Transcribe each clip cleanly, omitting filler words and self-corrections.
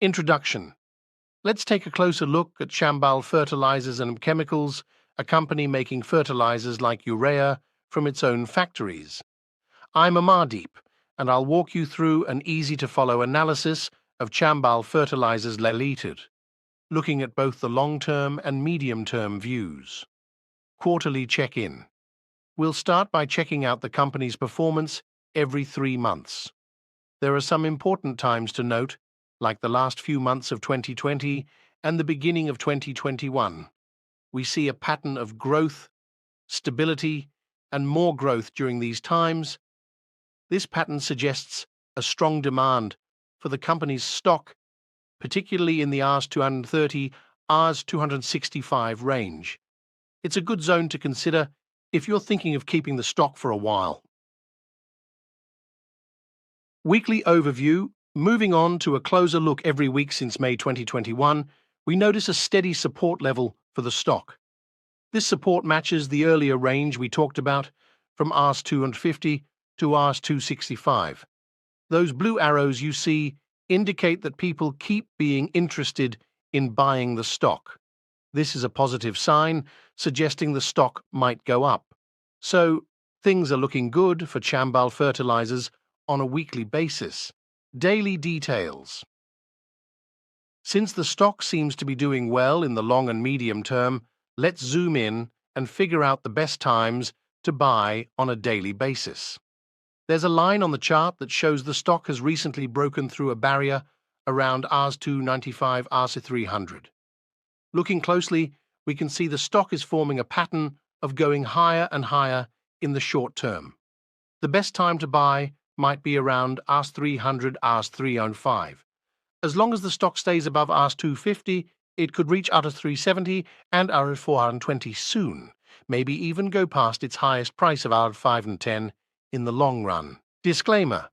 Introduction. Let's take a closer look at Chambal Fertilizers and Chemicals, a company making fertilizers like urea from its own factories. I'm Amardeep, and I'll walk you through an easy-to-follow analysis of Chambal Fertilizers Limited, looking at both the long-term and medium-term views. Quarterly check-in. We'll start by checking out the company's performance every 3 months. There are some important times to note, like the last few months of 2020 and the beginning of 2021. We see a pattern of growth, stability, and more growth during these times. This pattern suggests a strong demand for the company's stock, particularly in the Rs 230, Rs 265 range. It's a good zone to consider if you're thinking of keeping the stock for a while. Weekly overview. Moving on to a closer look every week since May 2021, we notice a steady support level for the stock. This support matches the earlier range we talked about, from Rs 250 to Rs 265. Those blue arrows you see indicate that people keep being interested in buying the stock. This is a positive sign, suggesting the stock might go up. So, things are looking good for Chambal Fertilizers on a weekly basis. Daily details. Since the stock seems to be doing well in the long and medium term, let's zoom in and figure out the best times to buy on a daily basis. There's a line on the chart that shows the stock has recently broken through a barrier around Rs 295, Rs 300. Looking closely, we can see the stock is forming a pattern of going higher and higher in the short term. The best time to buy might be around Rs 300, Rs 305. As long as the stock stays above Rs 250, it could reach Rs 370 and Rs 420 soon, maybe even go past its highest price of Rs 510 in the long run. Disclaimer.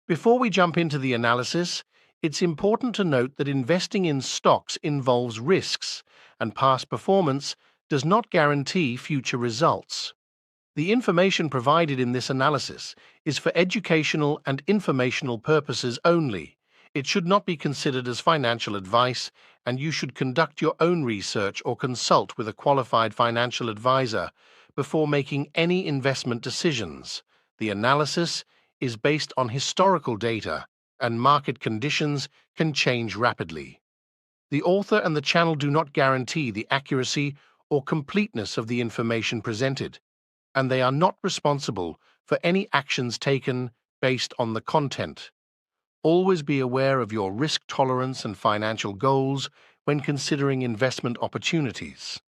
Before we jump into the analysis, it's important to note that investing in stocks involves risks, and past performance does not guarantee future results. The information provided in this analysis is for educational and informational purposes only. It should not be considered as financial advice, and you should conduct your own research or consult with a qualified financial advisor before making any investment decisions. The analysis is based on historical data, and market conditions can change rapidly. The author and the channel do not guarantee the accuracy or completeness of the information presented, and they are not responsible for any actions taken based on the content. Always be aware of your risk tolerance and financial goals when considering investment opportunities.